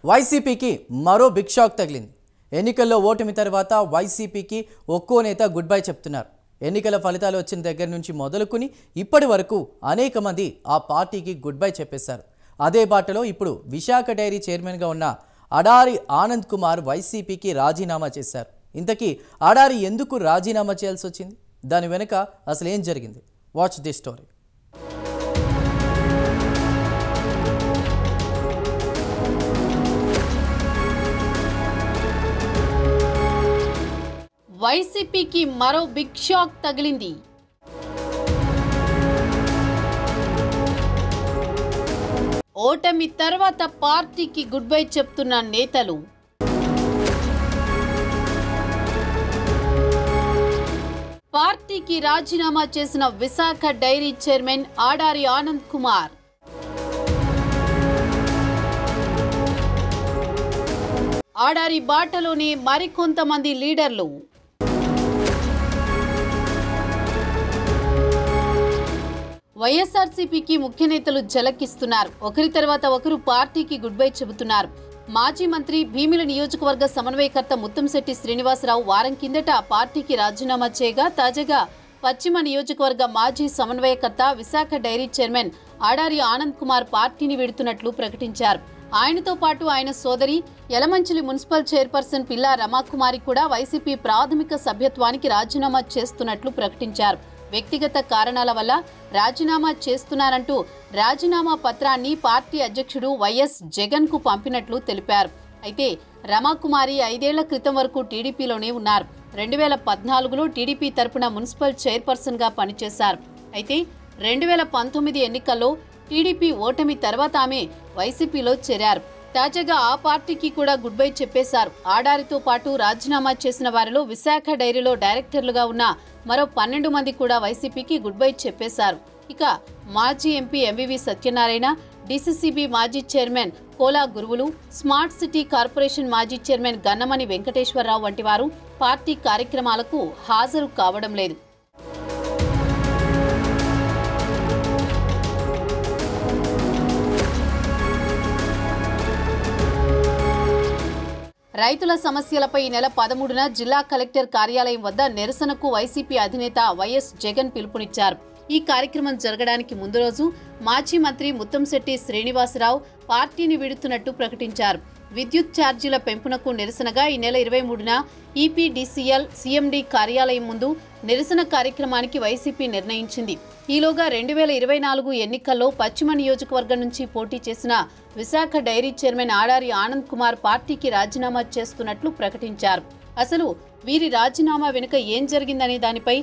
వైసీపీకి మరో big shock తగిలింది. ఎన్నికల్లో ఓటమి తర్వాత వైసీపీకి ఒక్కో నేత గుడ్ బై చెప్తున్నారు. ఎన్నికల ఫలితాలు వచ్చిన దగ్గర నుంచి మొదలుకొని ఇప్పటి వరకు అనేక మంది ఆ పార్టీకి గుడ్ బై చెప్పేశారు. అదే బాటలో ఇప్పుడు విశాఖ డైరీ చైర్మన్గా ఉన్న అడారి ఆనంద్ కుమార్ వైసీపీకి రాజీనామా చేశారు. ఇంతకీ అడారి ఎందుకు రాజీనామా చేయాల్సి వచ్చింది? దాని వెనుక అసలు ఏం జరిగింది? Watch this story. వైసీపీకి మరో బిగ్ షాక్ తగిలింది. ఓటమి తర్వాత పార్టీకి గుడ్ బై చెప్తున్న నేతలు. పార్టీకి రాజీనామా చేసిన విశాఖ డైరీ చైర్మన్ అడారి ఆనంద్ కుమార్. అడారి బాటలోనే మరికొంతమంది లీడర్లు. వైఎస్ఆర్సీపీకి ముఖ్య నేతలు జలకిస్తున్నారు. ఒకరి తర్వాత ఒకరు పార్టీకి గుడ్ బై చెబుతున్నారు. మాజీ మంత్రి భీమిలి నియోజకవర్గ సమన్వయకర్త ముత్తంశెట్టి శ్రీనివాసరావు వారం కిందట పార్టీకి రాజీనామా చేయగా, తాజాగా పశ్చిమ నియోజకవర్గ మాజీ సమన్వయకర్త విశాఖ డైరీ చైర్మన్ అడారి ఆనంద్ కుమార్ పార్టీని వీడుతున్నట్లు ప్రకటించారు. ఆయనతో పాటు ఆయన సోదరి యలమంచిలి మున్సిపల్ చైర్పర్సన్ పిల్లా రమాకుమారి కూడా వైసీపీ ప్రాథమిక సభ్యత్వానికి రాజీనామా చేస్తున్నట్లు ప్రకటించారు. వ్యక్తిగత కారణాల వల్ల రాజీనామా చేస్తున్నారంటూ రాజీనామా పత్రాన్ని పార్టీ అధ్యక్షుడు వైఎస్ జగన్ కు పంపినట్లు తెలిపారు. అయితే రమాకుమారి 5 ఏళ్ల క్రితం వరకు టీడీపీలోనే ఉన్నారు. 2014లో టీడీపీ తరపున మున్సిపల్ చైర్పర్సన్ గా పనిచేశారు. అయితే 2019 ఎన్నికల్లో టీడీపీ ఓటమి తర్వాత ఆమె వైసీపీలో చేరారు. తాజాగా ఆ పార్టీకి కూడా గుడ్ బై చెప్పేశారు. ఆడారితో పాటు రాజీనామా చేసిన వారిలో విశాఖ డైరీలో డైరెక్టర్లుగా ఉన్న మరో 12 మంది కూడా వైసీపీకి గుడ్ బై చెప్పేశారు. ఇక మాజీ ఎంపీ ఎంవివి సత్యనారాయణ, డీసీసీబీ మాజీ చైర్మన్ కోలా గురువులు, స్మార్ట్ సిటీ కార్పొరేషన్ మాజీ చైర్మన్ గన్నమణి వెంకటేశ్వరరావు వంటి వారు పార్టీ కార్యక్రమాలకు హాజరు కావడం లేదు. రైతుల సమస్యలపై ఈ నెల 13న జిల్లా కలెక్టర్ కార్యాలయం వద్ద నిరసనకు వైసీపీ అధినేత వైఎస్ జగన్ పిలుపునిచ్చారు. ఈ కార్యక్రమం జరగడానికి ముందు రోజు మాజీ మంత్రి ముత్తంశెట్టి శ్రీనివాసరావు పార్టీని వీడుతున్నట్టు ప్రకటించారు. విద్యుత్ ఛార్జీల పెంపునకు నిరసనగా ఈ నెల 23న ఈపీడీసీఎల్ సీఎండీ కార్యాలయం ముందు నిరసన కార్యక్రమానికి వైసీపీ నిర్ణయించింది. ఈలోగా 2024 ఎన్నికల్లో పశ్చిమ నియోజకవర్గం నుంచి పోటీ చేసిన విశాఖ డైరీ చైర్మన్ అడారి ఆనంద్ కుమార్ పార్టీకి రాజీనామా చేస్తున్నట్లు ప్రకటించారు. అసలు వీరి రాజీనామా వెనుక ఏం జరిగిందనే దానిపై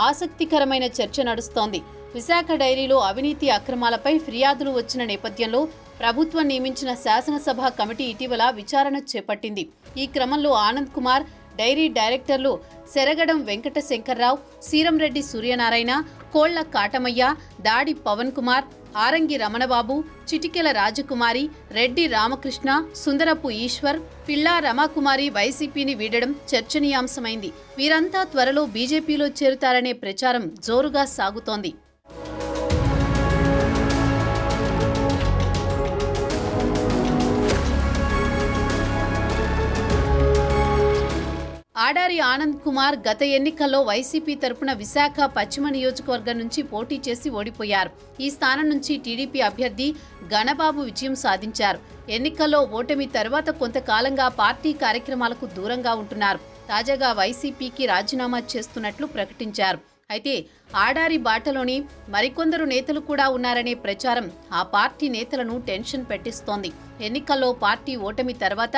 ఆసక్తికరమైన చర్చ నడుస్తోంది. విశాఖ డైరీలో అవినీతి అక్రమాలపై ఫిర్యాదులు వచ్చిన నేపథ్యంలో ప్రభుత్వం నియమించిన శాసనసభ కమిటీ ఇటీవల విచారణ చేపట్టింది. ఈ క్రమంలో ఆనంద్ కుమార్ డైరీ డైరెక్టర్లు సెరగడం వెంకట శంకర్రావు, సీరంరెడ్డి సూర్యనారాయణ, కోళ్ల కాటమయ్య, దాడి పవన్ కుమార్, ఆరంగి రమణబాబు, చిటికెల రాజకుమారి, రెడ్డి రామకృష్ణ, సుందరపు ఈశ్వర్, పిల్లా రమాకుమారి వైసీపీని వీడడం చర్చనీయాంశమైంది. వీరంతా త్వరలో బీజేపీలో చేరుతారనే ప్రచారం జోరుగా సాగుతోంది. అడారి ఆనంద్ కుమార్ గత ఎన్నికల్లో వైసీపీ తరపున విశాఖ పశ్చిమ నియోజకవర్గం నుంచి పోటీ చేసి ఓడిపోయారు. ఈ స్థానం నుంచి టీడీపీ అభ్యర్థి గణబాబు విజయం సాధించారు. ఎన్నికల్లో ఓటమి తర్వాత కొంతకాలంగా పార్టీ కార్యక్రమాలకు దూరంగా ఉంటున్నారు. తాజాగా వైసీపీకి రాజీనామా చేస్తున్నట్లు ప్రకటించారు. అయితే ఆడారి బాటలోని మరికొందరు నేతలు కూడా ఉన్నారనే ప్రచారం ఆ పార్టీ నేతలను టెన్షన్ పెట్టిస్తోంది. ఎన్నికల్లో పార్టీ ఓటమి తర్వాత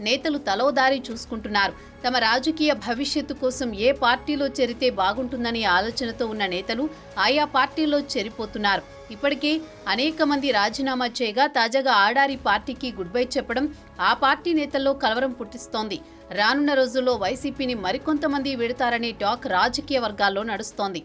నేతలు తలోదారి చూసుకుంటున్నారు. తమ రాజకీయ భవిష్యత్తు కోసం ఏ పార్టీలో చేరితే బాగుంటుందనే ఆలోచనతో ఉన్న నేతలు ఆయా పార్టీల్లో చేరిపోతున్నారు. ఇప్పటికే అనేక మంది రాజీనామా చేయగా తాజాగా ఆడారి పార్టీకి గుడ్ బై చెప్పడం ఆ పార్టీ నేతల్లో కలవరం పుట్టిస్తోంది. రానున్న రోజుల్లో వైసీపీని మరికొంతమంది వీడతారనే టాక్ రాజకీయ వర్గాల్లో నడుస్తోంది.